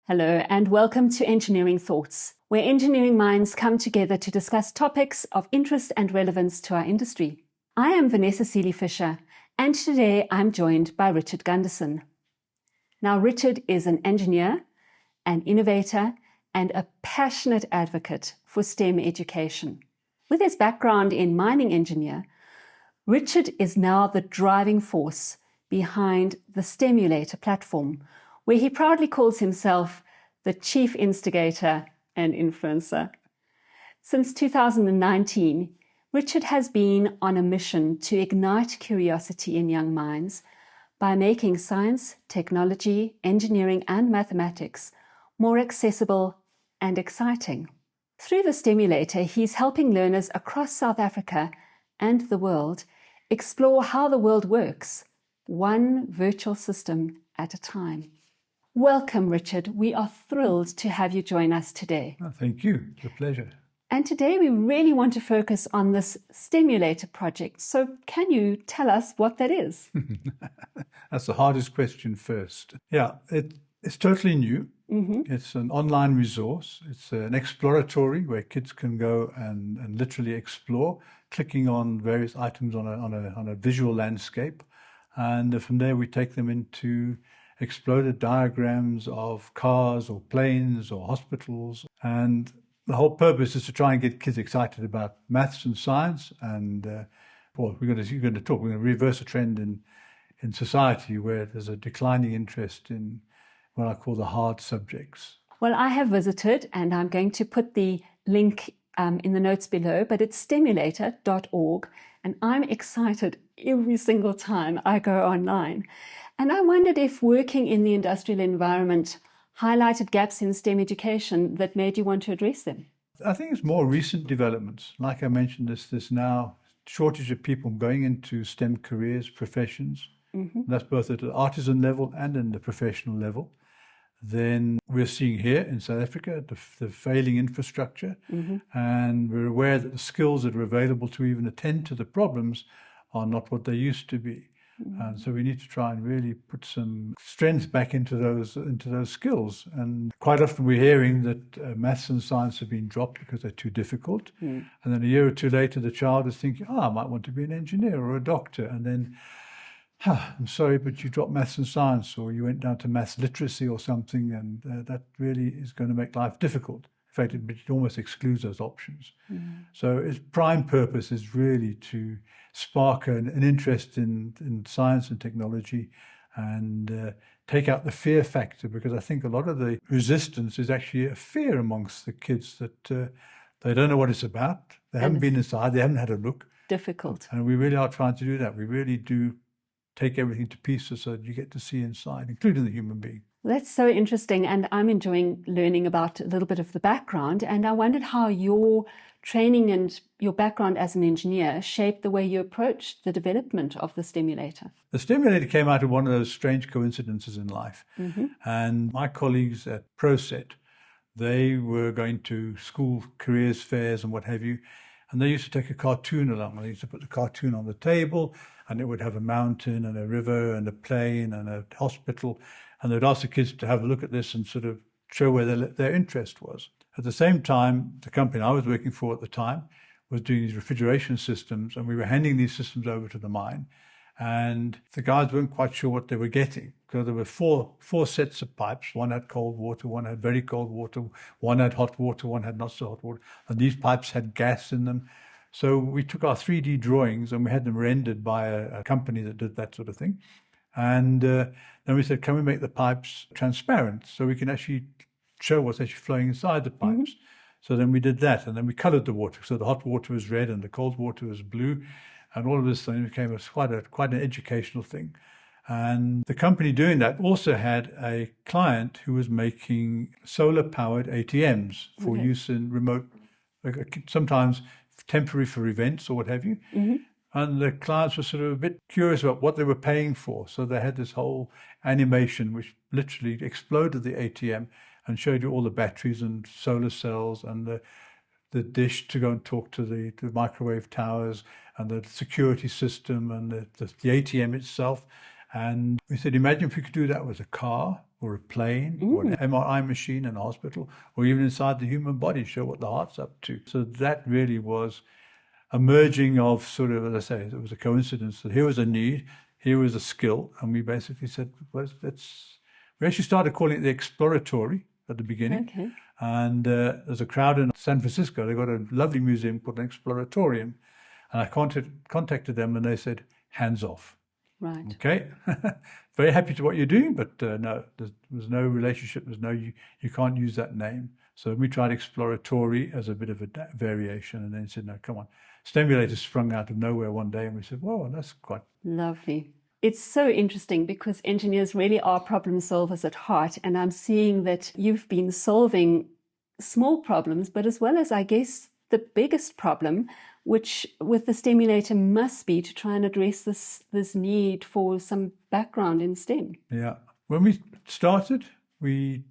Hello and welcome to Engineering Thoughts, where engineering minds come together to discuss topics of interest and relevance to our industry. I am Vanessa Seeley-Fisher, and today I'm joined by Richard Gundersen. Now, Richard is an engineer, an innovator, and a passionate advocate for STEM education. With his background in mining engineer, Richard is now the driving force behind the STEMulator platform, where he proudly calls himself the chief instigator and influencer. Since 2019, Richard has been on a mission to ignite curiosity in young minds by making science, technology, engineering, and mathematics more accessible and exciting. Through the STEMulator, he's helping learners across South Africa and the world explore how the world works, one virtual system at a time. Welcome, Richard. We are thrilled to have you join us today. Oh, thank you. It's a pleasure. And today we really want to focus on this STEMulator project. So can you tell us what that is? That's the hardest question first. Yeah, it's totally new. Mm-hmm. It's an online resource. It's an exploratory where kids can go and literally explore, clicking on various items on a visual landscape. And from there we take them into exploded diagrams of cars or planes or hospitals. And the whole purpose is to try and get kids excited about maths and science. And we're going to reverse a trend in society where there's a declining interest in what I call the hard subjects. Well, I have visited, and I'm going to put the link in the notes below, but it's STEMulator.org. And I'm excited every single time I go online. And I wondered if working in the industrial environment highlighted gaps in STEM education that made you want to address them. I think it's more recent developments. Like I mentioned, there's now shortage of people going into STEM careers, professions. Mm-hmm. That's both at the artisan level and in the professional level. Then we're seeing here in South Africa the failing infrastructure. Mm-hmm. And we're aware that the skills that are available to even attend to the problems are not what they used to be. Mm-hmm. And so we need to try and really put some strength back into those skills. And quite often we're hearing that maths and science have been dropped because they're too difficult. Mm. And then a year or two later, the child is thinking, I might want to be an engineer or a doctor. And then, I'm sorry, but you dropped maths and science, or you went down to maths literacy or something, and that really is going to make life difficult. In fact, it almost excludes those options. Mm. So its prime purpose is really to spark an interest in science and technology and take out the fear factor, because I think a lot of the resistance is actually a fear amongst the kids that they don't know what it's about. They haven't been inside. They haven't had a look. Difficult. And we really are trying to do that. We really do take everything to pieces so that you get to see inside, including the human being. That's so interesting, and I'm enjoying learning about a little bit of the background, and I wondered how your training and your background as an engineer shaped the way you approached the development of the STEMulator. The STEMulator came out of one of those strange coincidences in life. Mm-hmm. And my colleagues at ProSet, they were going to school careers fairs and what have you, and they used to take a cartoon along. They used to put the cartoon on the table, and it would have a mountain and a river and a plane and a hospital. And they'd ask the kids to have a look at this and sort of show where their interest was. At the same time, the company I was working for at the time was doing these refrigeration systems, and we were handing these systems over to the mine. And the guys weren't quite sure what they were getting, because there were four sets of pipes. One had cold water, one had very cold water, one had hot water, one had not so hot water. And these pipes had gas in them. So we took our 3D drawings and we had them rendered by a company that did that sort of thing. And then we said, can we make the pipes transparent so we can actually show what's actually flowing inside the pipes? Mm-hmm. So then we did that, and then we colored the water. So the hot water was red and the cold water was blue. And all of this thing became quite an educational thing. And the company doing that also had a client who was making solar-powered ATMs for use in remote, sometimes temporary for events or what have you. Mm-hmm. And the clients were sort of a bit curious about what they were paying for. So they had this whole animation which literally exploded the ATM and showed you all the batteries and solar cells and the dish to go and talk to the microwave towers and the security system and the ATM itself. And we said, imagine if we could do that with a car or a plane or an MRI machine in a hospital, or even inside the human body, show what the heart's up to. So that really was a merging of sort of, as I say, it was a coincidence that here was a need, here was a skill, and we basically said, well, we actually started calling it the exploratory at the beginning. Okay. And there's a crowd in San Francisco. They've got a lovely museum called an Exploratorium. And I contacted them and they said, hands off. Right. Okay. Very happy to what you're doing, but no, there's no relationship. There's no, you can't use that name. So we tried exploratory as a bit of a variation, and then said, no, come on. STEMulator sprung out of nowhere one day, and we said, whoa, that's quite lovely. It's so interesting because engineers really are problem solvers at heart. And I'm seeing that you've been solving small problems, but as well as, I guess, the biggest problem, which with the STEMulator must be to try and address this need for some background in STEM. Yeah. When we started, we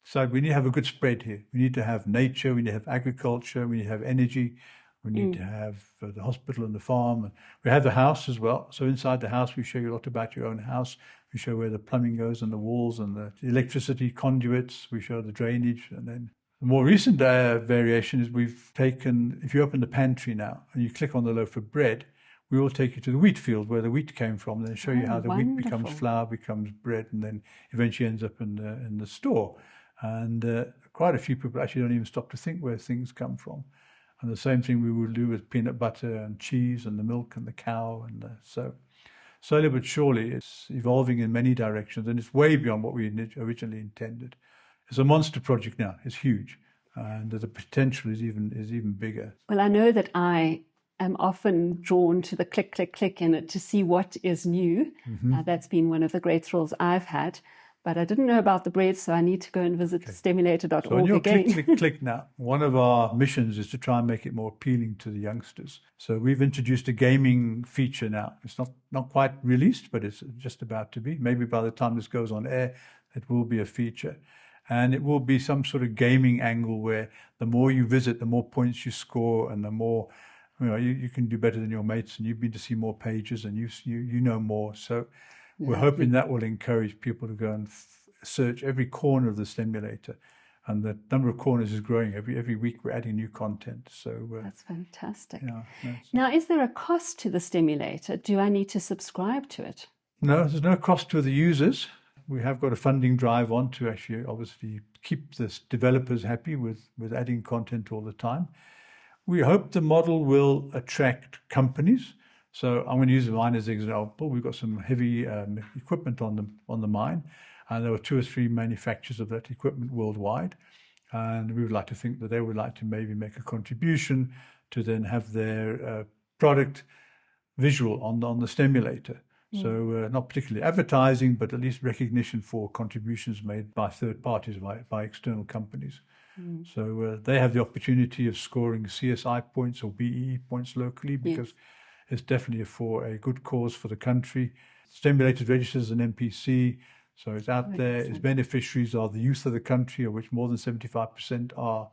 decided we need to have a good spread here. We need to have nature, we need to have agriculture, we need to have energy, we need to have the hospital and the farm. And we have the house as well. So inside the house, we show you a lot about your own house. We show where the plumbing goes and the walls and the electricity conduits. We show the drainage. And then the more recent variation is we've taken, if you open the pantry now and you click on the loaf of bread, we will take you to the wheat field where the wheat came from, and then show you how the wheat becomes flour, becomes bread, and then eventually ends up in the store. And quite a few people actually don't even stop to think where things come from. And the same thing we will do with peanut butter and cheese and the milk and the cow. And so slowly but surely, it's evolving in many directions, and it's way beyond what we originally intended. It's a monster project now. It's huge, and the potential is even bigger. Well, I know that I am often drawn to the click, click, click in it to see what is new. That's been one of the great thrills I've had. But I didn't know about the bread, so I need to go and visit STEMulator.org so on your again. Click, click, click now, one of our missions is to try and make it more appealing to the youngsters. So we've introduced a gaming feature now. It's not quite released, but it's just about to be. Maybe by the time this goes on air, it will be a feature. And it will be some sort of gaming angle where the more you visit, the more points you score, and the more, you can do better than your mates, and you've been to see more pages, and you know more. So we're hoping that will encourage people to go and search every corner of the STEMulator, and the number of corners is growing. Every week we're adding new content. So that's fantastic. Yeah, now, is there a cost to the STEMulator? Do I need to subscribe to it? No, there's no cost to the users. We have got a funding drive on to actually obviously keep the developers happy with adding content all the time. We hope the model will attract companies. So I'm going to use mine as an example. We've got some heavy equipment on the mine, and there were 2 or 3 manufacturers of that equipment worldwide. And we would like to think that they would like to maybe make a contribution to then have their product visual on the STEMulator. So not particularly advertising, but at least recognition for contributions made by third parties, by external companies. So they have the opportunity of scoring CSI points or BEE points locally, because it's definitely for a good cause for the country. STEMulator registers as an NPC, so it's out there. Its beneficiaries are the youth of the country, of which more than 75% are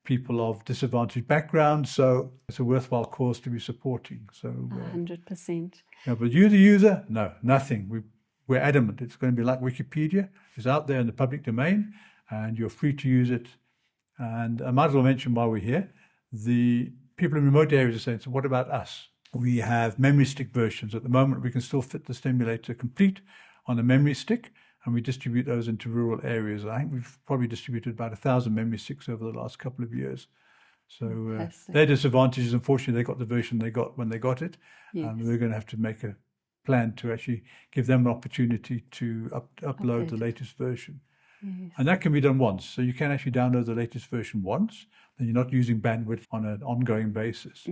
people of disadvantaged backgrounds. So it's a worthwhile cause to be supporting. So 100%. But you, the user, no, nothing. We're adamant. It's going to be like Wikipedia. It's out there in the public domain, and you're free to use it. And I might as well mention while we're here, the people in remote areas are saying, so what about us? We have memory stick versions. At the moment, we can still fit the STEMulator complete on a memory stick, and we distribute those into rural areas. I think we've probably distributed about 1,000 memory sticks over the last couple of years. So their disadvantages, unfortunately, they got the version they got when they got it, and we're going to have to make a plan to actually give them an opportunity to upload the latest version. And that can be done once. So you can actually download the latest version once, then you're not using bandwidth on an ongoing basis.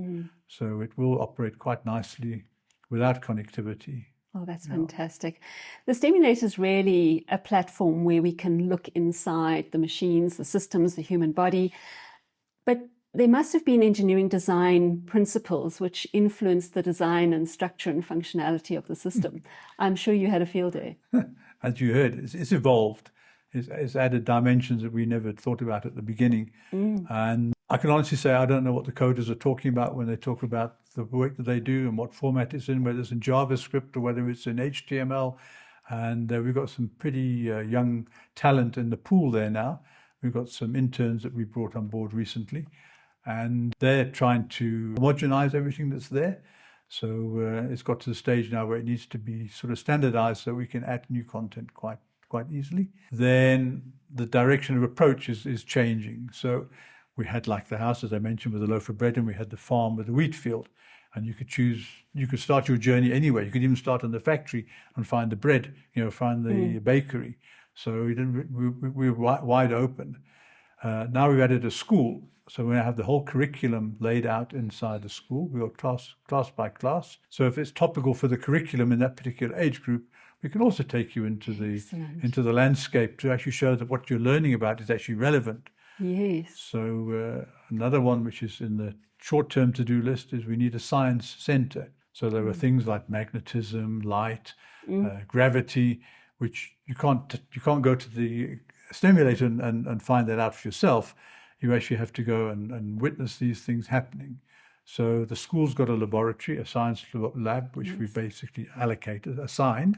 So it will operate quite nicely without connectivity. Oh, that's fantastic. The STEMulator is really a platform where we can look inside the machines, the systems, the human body. But there must have been engineering design principles which influenced the design and structure and functionality of the system. I'm sure you had a field day. As you heard, it's evolved. It's added dimensions that we never thought about at the beginning. And I can honestly say I don't know what the coders are talking about when they talk about the work that they do and what format it's in, whether it's in JavaScript or whether it's in HTML. And we've got some pretty young talent in the pool there now. We've got some interns that we brought on board recently, and they're trying to homogenize everything that's there. So it's got to the stage now where it needs to be sort of standardized so we can add new content quite easily. Then the direction of approach is changing. So we had like the house, as I mentioned, with a loaf of bread, and we had the farm with the wheat field. And you could start your journey anywhere. You could even start in the factory and find the bread, find the bakery. So we were wide open. Now we've added a school. So we have the whole curriculum laid out inside the school. We got class by class. So if it's topical for the curriculum in that particular age group, we can also take you into the landscape to actually show that what you're learning about is actually relevant. Yes. So another one which is in the short-term to-do list is we need a science center. So there are things like magnetism, light, gravity, which you can't go to the STEMulator and find that out for yourself. You actually have to go and witness these things happening. So the school's got a laboratory, a science lab, which we basically assigned.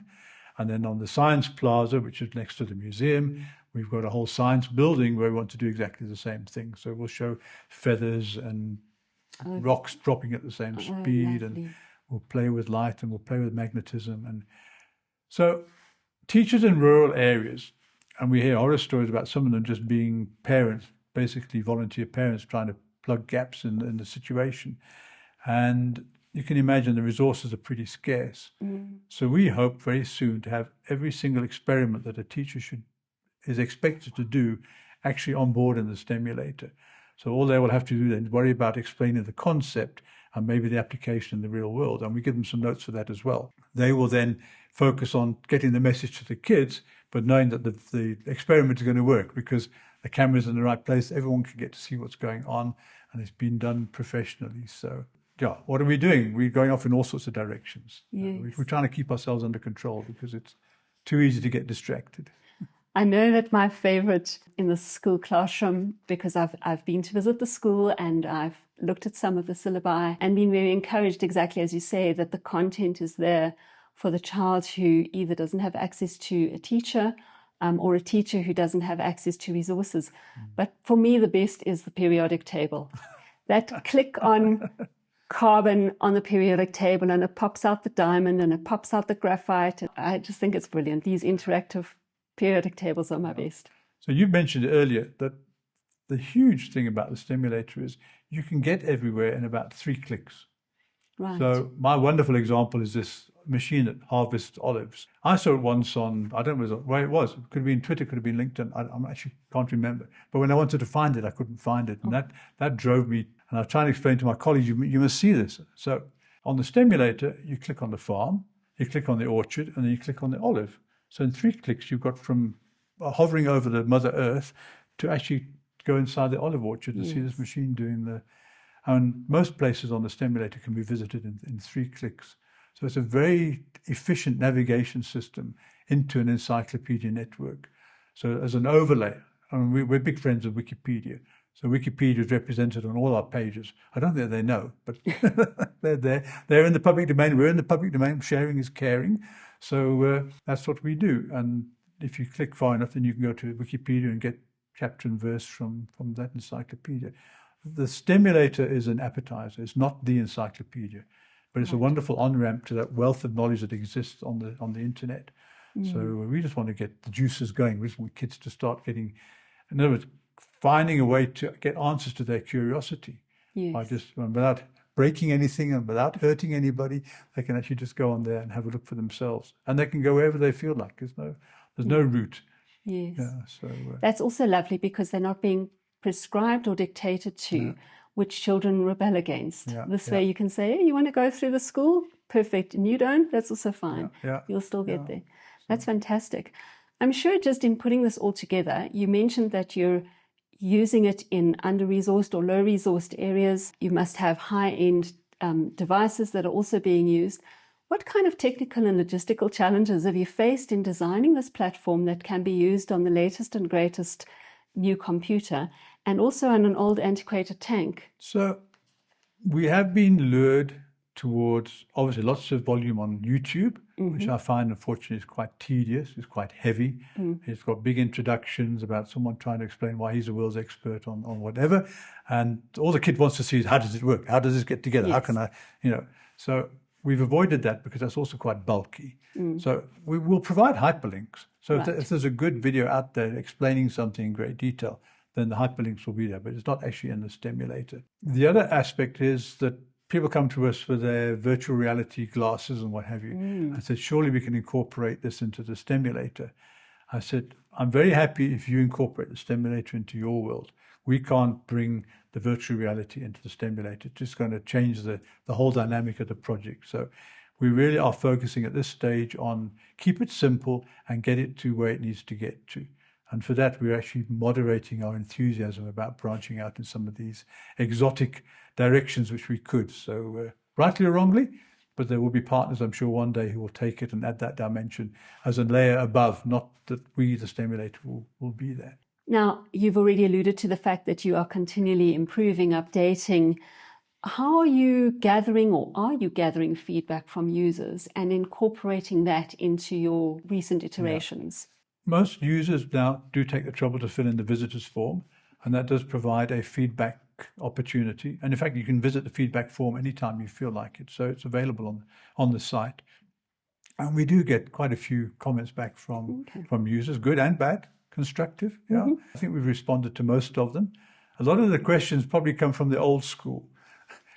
And then on the science plaza, which is next to the museum, we've got a whole science building where we want to do exactly the same thing. So we'll show feathers and rocks dropping at the same speed, and we'll play with light and we'll play with magnetism. And so teachers in rural areas, and we hear horror stories about some of them just being parents, basically volunteer parents trying to plug gaps in the situation. And you can imagine the resources are pretty scarce. So we hope very soon to have every single experiment that a teacher is expected to do actually on board in the STEMulator. So all they will have to do then is worry about explaining the concept and maybe the application in the real world. And we give them some notes for that as well. They will then focus on getting the message to the kids, but knowing that the experiment is going to work because the camera's in the right place, everyone can get to see what's going on, and it's been done professionally. So yeah, what are we doing? We're going off in all sorts of directions. Yes. We're trying to keep ourselves under control because it's too easy to get distracted. I know that my favorite in the school classroom, because I've been to visit the school and I've looked at some of the syllabi and been very encouraged, exactly as you say, that the content is there for the child who either doesn't have access to a teacher or a teacher who doesn't have access to resources. But for me, the best is the periodic table. That click on carbon on the periodic table and it pops out the diamond and it pops out the graphite. I just think it's brilliant. These interactive periodic tables are my best. So you mentioned earlier that the huge thing about the STEMulator is you can get everywhere in about 3 clicks. Right. So my wonderful example is this machine that harvests olives. I saw it once on, I don't know where it was. It could have been Twitter, could have been LinkedIn. I actually can't remember. But when I wanted to find it, I couldn't find it. And that drove me. And I was trying to explain to my colleagues, you must see this. So on the STEMulator, you click on the farm, you click on the orchard, and then you click on the olive. So in 3 clicks, you've got from hovering over the Mother Earth to actually go inside the olive orchard and see this machine doing the... And most places on the STEMulator can be visited in 3 clicks. So it's a very efficient navigation system into an encyclopedia network. So as an overlay, I mean, we're big friends of Wikipedia. So Wikipedia is represented on all our pages. I don't think they know, but they're there. They're in the public domain. We're in the public domain. Sharing is caring. So that's what we do. And if you click far enough, then you can go to Wikipedia and get chapter and verse from that encyclopedia. The STEMulator is an appetizer. It's not the encyclopedia, but it's a wonderful on-ramp to that wealth of knowledge that exists on the internet. So we just want to get the juices going. We just want kids to start getting, in other words, finding a way to get answers to their curiosity. By just without breaking anything and without hurting anybody, they can actually just go on there and have a look for themselves, and they can go wherever they feel like. There's no route. Yes. Yeah. So that's also lovely because they're not being prescribed or dictated to, which children rebel against. This way you can say, hey, you want to go through the school? Perfect. And you don't? That's also fine. You'll still get there. That's fantastic. I'm sure just in putting this all together, you mentioned that you're using it in under-resourced or low-resourced areas. You must have high-end devices that are also being used. What kind of technical and logistical challenges have you faced in designing this platform that can be used on the latest and greatest new computer and also on an old antiquated tank? So we have been lured towards obviously lots of volume on YouTube, which I find unfortunately is quite tedious, it's quite heavy. It's got big introductions about someone trying to explain why he's a world's expert on whatever. And all the kid wants to see is, how does it work? How does this get together? How can I, so we've avoided that because that's also quite bulky. So we will provide hyperlinks. So if there's a good video out there explaining something in great detail, then the hyperlinks will be there, but it's not actually in the STEMulator. The other aspect is that people come to us with their virtual reality glasses and what have you. I said, surely we can incorporate this into the STEMulator. I said, I'm very happy if you incorporate the STEMulator into your world. We can't bring the virtual reality into the STEMulator. It's just going to change the whole dynamic of the project. So we really are focusing at this stage on keep it simple and get it to where it needs to get to. And for that, we're actually moderating our enthusiasm about branching out in some of these exotic directions which we could. So rightly or wrongly, but there will be partners, I'm sure, one day who will take it and add that dimension as a layer above, not that we, the STEMulator, will be there. Now, you've already alluded to the fact that you are continually improving, updating. How are you gathering, or are you gathering feedback from users and incorporating that into your recent iterations? Most users now do take the trouble to fill in the visitors form, and that does provide a feedback opportunity. And in fact, you can visit the feedback form anytime you feel like it. So it's available on the site. And we do get quite a few comments back from users, good and bad, constructive. Yeah, I think we've responded to most of them. A lot of the questions probably come from the old school.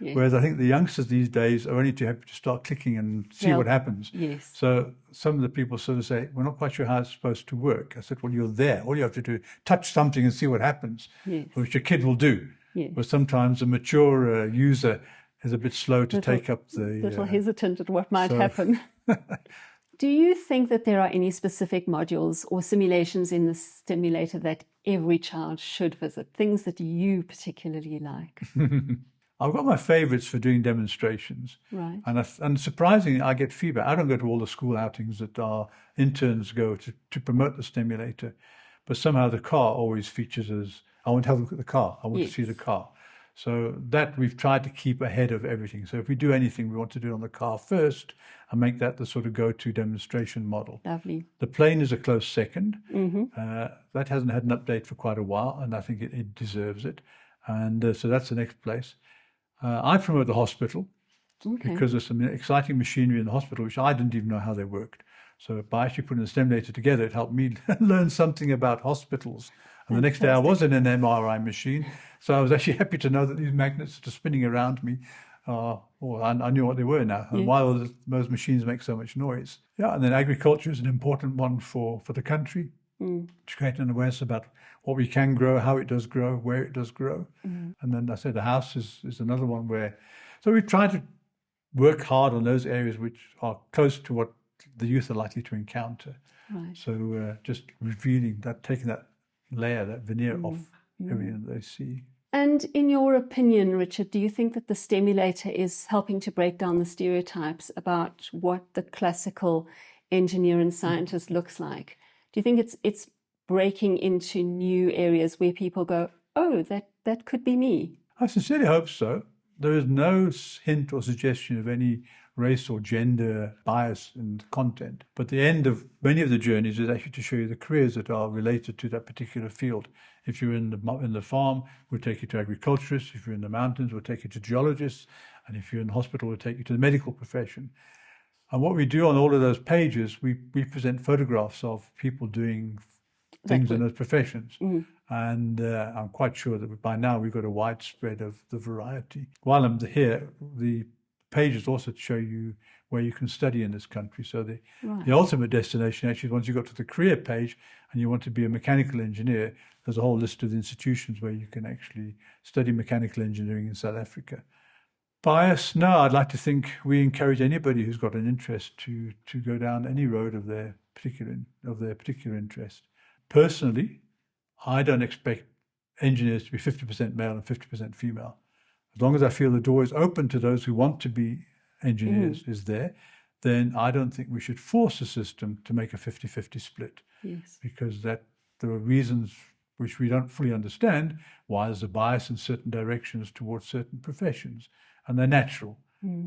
Yes. Whereas I think the youngsters these days are only too happy to start clicking and see what happens. Yes. So some of the people sort of say, we're not quite sure how it's supposed to work. I said, well, you're there. All you have to do is touch something and see what happens, which a kid will do. Yes. But sometimes a mature user is a bit slow to take up the... little hesitant at what might happen. Do you think that there are any specific modules or simulations in the STEMulator that every child should visit, things that you particularly like? I've got my favorites for doing demonstrations. Right. And surprisingly, I get feedback. I don't go to all the school outings that our interns go to promote the STEMulator, but somehow the car always features as, I want to have a look at the car. I want to see the car. So that we've tried to keep ahead of everything. So if we do anything, we want to do it on the car first and make that the sort of go-to demonstration model. Lovely. The plane is a close second. That hasn't had an update for quite a while, and I think it deserves it. And so that's the next place. I promote the hospital because there's some exciting machinery in the hospital, which I didn't even know how they worked. So by actually putting the STEMulator together, it helped me learn something about hospitals. And the next day I was in an MRI machine. So I was actually happy to know that these magnets are spinning around me. I knew what they were now. And why those machines make so much noise. Yeah, and then agriculture is an important one for the country. To create an awareness about what we can grow, how it does grow, where it does grow. And then I said the house is another one where... So we try to work hard on those areas which are close to what the youth are likely to encounter. Right. So just revealing that, taking that layer, that veneer off everything that they see. And in your opinion, Richard, do you think that the STEMulator is helping to break down the stereotypes about what the classical engineer and scientist looks like? Do you think it's breaking into new areas where people go, oh, that could be me? I sincerely hope so. There is no hint or suggestion of any race or gender bias in the content. But the end of many of the journeys is actually to show you the careers that are related to that particular field. If you're in the farm, we'll take you to agriculturists. If you're in the mountains, we'll take you to geologists. And if you're in the hospital, we'll take you to the medical profession. And what we do on all of those pages, we present photographs of people doing things in those professions. And I'm quite sure that by now we've got a widespread of the variety. While I'm here, the pages also show you where you can study in this country. So the ultimate destination actually, once you got to the career page and you want to be a mechanical engineer, there's a whole list of institutions where you can actually study mechanical engineering in South Africa. Bias? No, I'd like to think we encourage anybody who's got an interest to go down any road of their particular interest. Personally, I don't expect engineers to be 50% male and 50% female. As long as I feel the door is open to those who want to be engineers is there, then I don't think we should force a system to make a 50-50 split. Yes. Because there are reasons which we don't fully understand why there's a bias in certain directions towards certain professions. And they're natural.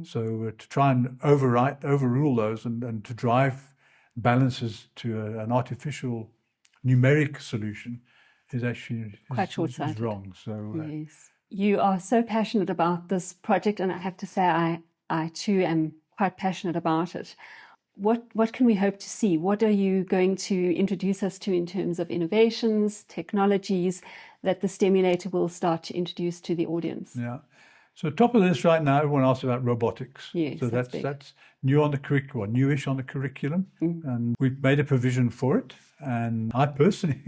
So to try and overrule those and to drive balances to an artificial numeric solution is actually quite short-sighted. is wrong. So yes, you are so passionate about this project, and I have to say I too am quite passionate about it. What can we hope to see? What are you going to introduce us to in terms of innovations, technologies that the STEMulator will start to introduce to the audience? yeah. So top of the list right now, everyone asks about robotics. Yes, so that's new on the curriculum, newish on the curriculum, and we've made a provision for it. And I personally,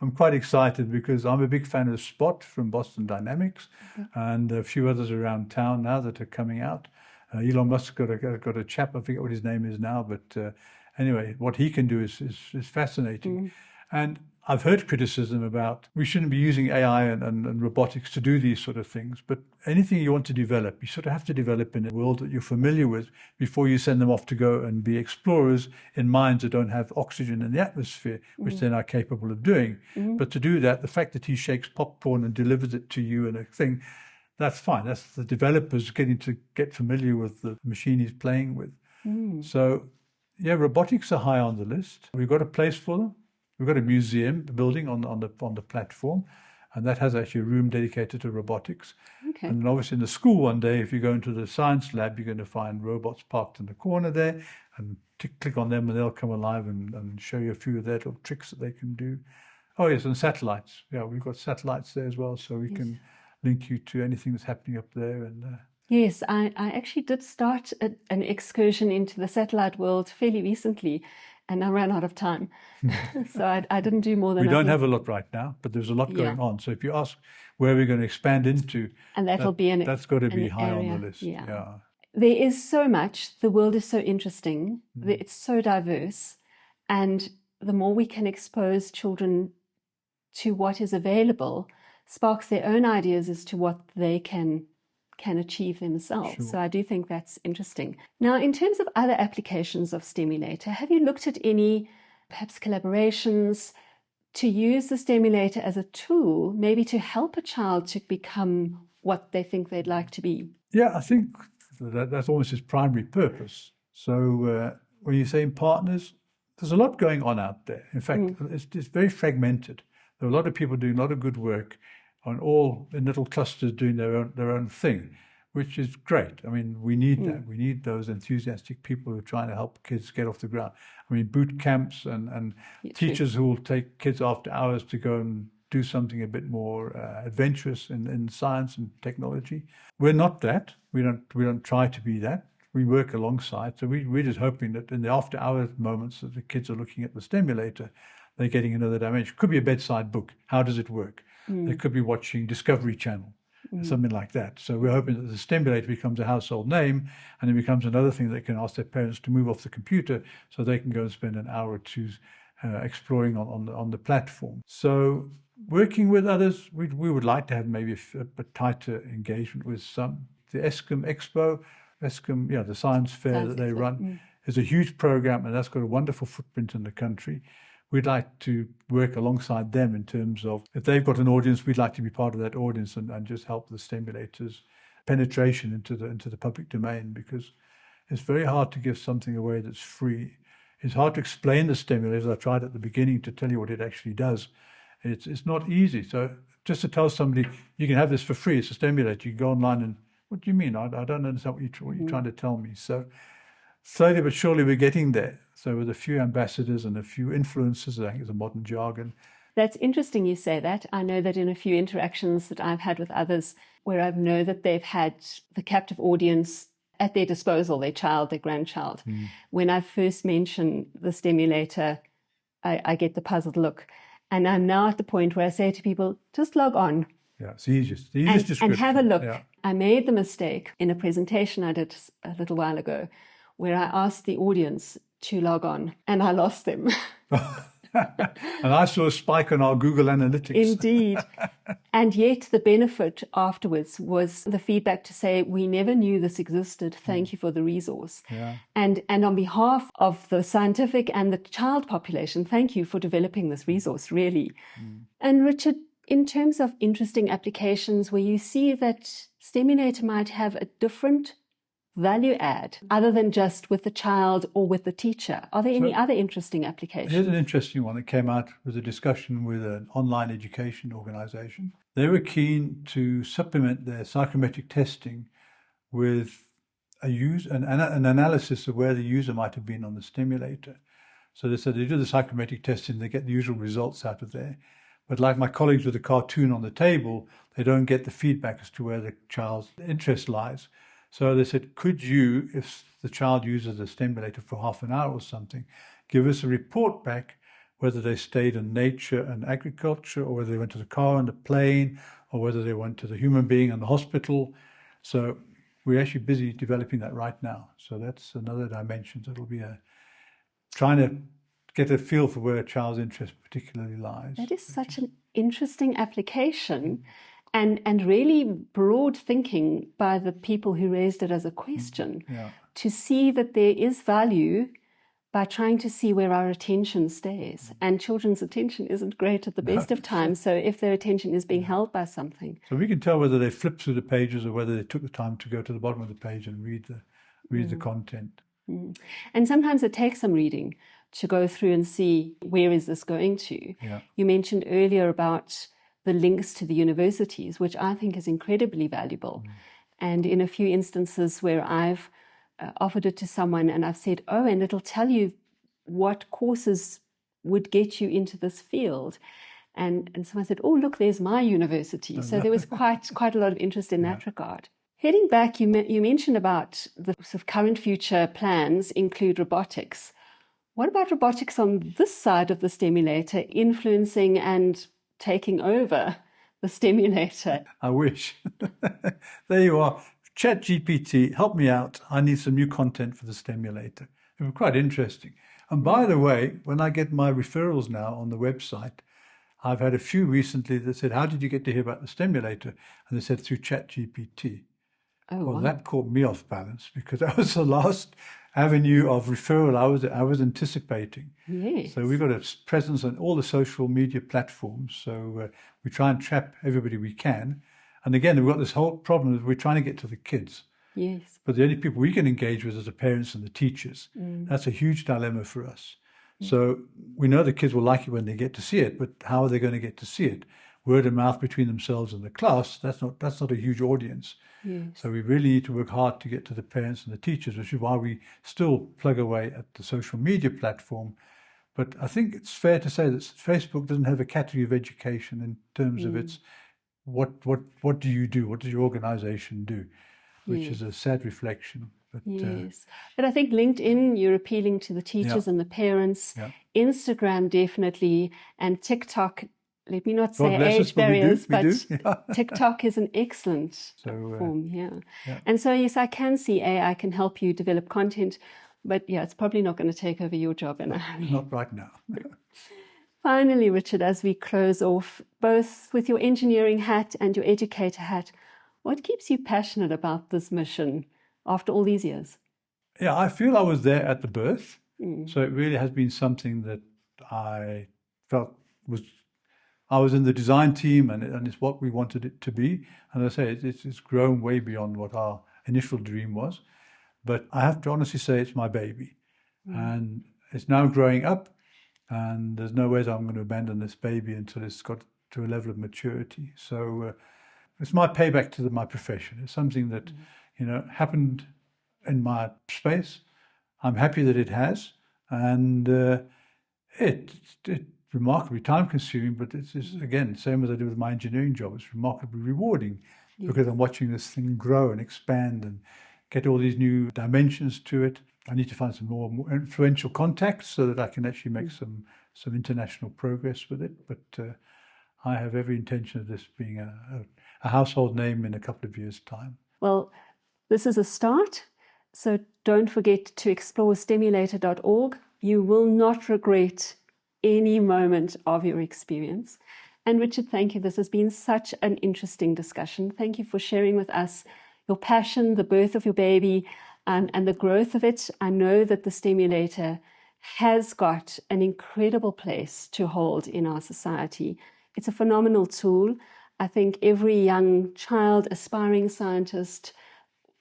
I'm quite excited because I'm a big fan of Spot from Boston Dynamics, and a few others around town now that are coming out. Elon Musk got a chap, I forget what his name is now, but anyway, what he can do is fascinating. And I've heard criticism about we shouldn't be using AI and robotics to do these sort of things, but anything you want to develop, you sort of have to develop in a world that you're familiar with before you send them off to go and be explorers in mines that don't have oxygen in the atmosphere, which they're not capable of doing. But to do that, the fact that he shakes popcorn and delivers it to you in a thing, that's fine. That's the developers getting to get familiar with the machine he's playing with. So, yeah, robotics are high on the list. We've got a place for them. We've got a museum building on the platform, and that has actually a room dedicated to robotics. Okay. And then obviously in the school one day, if you go into the science lab, you're going to find robots parked in the corner there, and click on them and they'll come alive and show you a few of their little tricks that they can do. Oh yes, and satellites. Yeah, we've got satellites there as well, so we can link you to anything that's happening up there. And yes, I actually did start an excursion into the satellite world fairly recently, and I ran out of time. So I didn't do more than we don't have a lot right now, but there's a lot going on. So if you ask where we're going to expand into, and that's got to be high on the list. Yeah. There is so much. The world is so interesting. It's so diverse. And the more we can expose children to what is available, sparks their own ideas as to what they can achieve themselves. Sure. So I do think that's interesting. Now, in terms of other applications of STEMulator, have you looked at any perhaps collaborations to use the STEMulator as a tool, maybe to help a child to become what they think they'd like to be? Yeah, I think that's almost its primary purpose. So when you're saying partners, there's a lot going on out there. In fact, it's very fragmented. There are a lot of people doing a lot of good work on all in little clusters doing their own thing, which is great. I mean, we need that. We need those enthusiastic people who are trying to help kids get off the ground. I mean, boot camps and teachers who will take kids after hours to go and do something a bit more adventurous in science and technology. We're not that. We don't try to be that. We work alongside. So we're just hoping that in the after hours moments that the kids are looking at the STEMulator, they're getting another dimension. It could be a bedside book. How does it work? They could be watching Discovery Channel, something like that. So we're hoping that the STEMulator becomes a household name, and it becomes another thing they can ask their parents to move off the computer so they can go and spend an hour or two exploring on the platform. So working with others, we would like to have maybe a tighter engagement with some. The ESCOM Expo, the science fair that they run, is a huge program, and that's got a wonderful footprint in the country. We'd like to work alongside them in terms of if they've got an audience, we'd like to be part of that audience and just help the STEMulators penetration into the public domain, because it's very hard to give something away that's free. It's hard to explain the STEMulators. I tried at the beginning to tell you what it actually does. It's not easy. So just to tell somebody you can have this for free, it's a STEMulator. You can go online and what do you mean? I don't understand what you're trying to tell me. So slowly but surely we're getting there. So with a few ambassadors and a few influencers, I think it's a modern jargon. That's interesting you say that. I know that in a few interactions that I've had with others where I know that they've had the captive audience at their disposal, their child, their grandchild. When I first mention the STEMulator, I get the puzzled look. And I'm now at the point where I say to people, just log on. Yeah, it's the easiest description. And have a look. Yeah. I made the mistake in a presentation I did a little while ago where I asked the audience to log on, and I lost them. And I saw a spike on our Google Analytics. Indeed. And yet the benefit afterwards was the feedback to say, we never knew this existed. Thank you for the resource. Yeah. And on behalf of the scientific and the child population, thank you for developing this resource, really. And Richard, in terms of interesting applications where you see that STEMulator might have a different value add other than just with the child or with the teacher? Are there any other interesting applications? Here's an interesting one that came out with a discussion with an online education organization. They were keen to supplement their psychometric testing with an analysis of where the user might have been on the STEMulator. So they said they do the psychometric testing, they get the usual results out of there. But like my colleagues with the cartoon on the table, they don't get the feedback as to where the child's interest lies. So they said, could you, if the child uses the STEMulator for half an hour or something, give us a report back whether they stayed in nature and agriculture, or whether they went to the car and the plane, or whether they went to the human being and the hospital. So we're actually busy developing that right now. So that's another dimension. So it'll be trying to get a feel for where a child's interest particularly lies. That is such an interesting application. And really broad thinking by the people who raised it as a question, to see that there is value by trying to see where our attention stays. And children's attention isn't great at the best of times, so if their attention is being held by something. So we can tell whether they flipped through the pages or whether they took the time to go to the bottom of the page and read the content. And sometimes it takes some reading to go through and see where is this going to. You mentioned earlier about the links to the universities, which I think is incredibly valuable. And in a few instances where I've offered it to someone and I've said, oh, and it'll tell you what courses would get you into this field. And someone said, oh, look, there's my university. So there was quite a lot of interest in that regard. Heading back, you mentioned about the sort of current future plans include robotics. What about robotics on this side of the STEMulator, influencing and taking over the STEMulator? I wish. There you are. ChatGPT, help me out. I need some new content for the STEMulator. It was quite interesting. And by the way, when I get my referrals now on the website, I've had a few recently that said, how did you get to hear about the STEMulator? And they said, through ChatGPT. Oh, well, wow. that caught me off balance because that was the last avenue of referral I was anticipating. Yes. So we've got a presence on all the social media platforms. So we try and trap everybody we can. And again, we've got this whole problem that we're trying to get to the kids. Yes. But the only people we can engage with is the parents and the teachers. That's a huge dilemma for us. So we know the kids will like it when they get to see it, but how are they going to get to see it? Word of mouth between themselves and the class, that's not a huge audience. Yes. So we really need to work hard to get to the parents and the teachers, which is why we still plug away at the social media platform. But I think it's fair to say that Facebook doesn't have a category of education in terms of its what do you do? What does your organization do? Which is a sad reflection. But, yes. But I think LinkedIn, you're appealing to the teachers and the parents. Instagram, definitely. And TikTok, let me not say age barriers, but TikTok is an excellent platform. And so, yes, I can see AI can help you develop content, but it's probably not going to take over your job in a hurry. Not right now. Finally, Richard, as we close off, both with your engineering hat and your educator hat, what keeps you passionate about this mission after all these years? Yeah, I feel I was there at the birth. So it really has been something that I felt I was in the design team and it's what we wanted it to be. And as I say, it's grown way beyond what our initial dream was. But I have to honestly say it's my baby. And it's now growing up. And there's no way that I'm going to abandon this baby until it's got to a level of maturity. So it's my payback to my profession. It's something that, happened in my space. I'm happy that it has. And it's remarkably time-consuming, but it's again, same as I do with my engineering job. It's remarkably rewarding because I'm watching this thing grow and expand and get all these new dimensions to it. I need to find some more influential contacts so that I can actually make some international progress with it. But I have every intention of this being a household name in a couple of years' time. Well, this is a start. So don't forget to explore STEMulator.org. You will not regret any moment of your experience. And Richard, thank you. This has been such an interesting discussion. Thank you for sharing with us your passion, the birth of your baby, and the growth of it. I know that the STEMulator has got an incredible place to hold in our society. It's a phenomenal tool. I think every young child, aspiring scientist,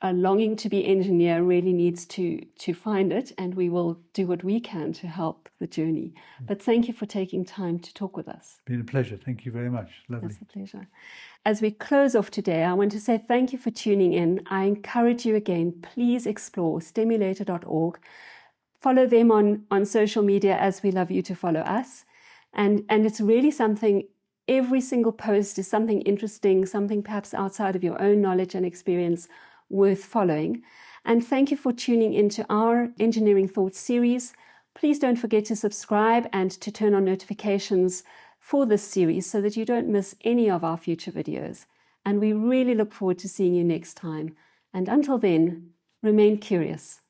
a longing to be engineer really needs to find it, and we will do what we can to help the journey. But thank you for taking time to talk with us. It's been a pleasure. Thank you very much. Lovely. It's a pleasure. As we close off today, I want to say thank you for tuning in. I encourage you again, please explore STEMulator.org. Follow them on social media, as we love you to follow us. And it's really something, every single post is something interesting, something perhaps outside of your own knowledge and experience worth following. And thank you for tuning into our Engineering Thoughts series. Please don't forget to subscribe and to turn on notifications for this series so that you don't miss any of our future videos. And we really look forward to seeing you next time. And until then, remain curious.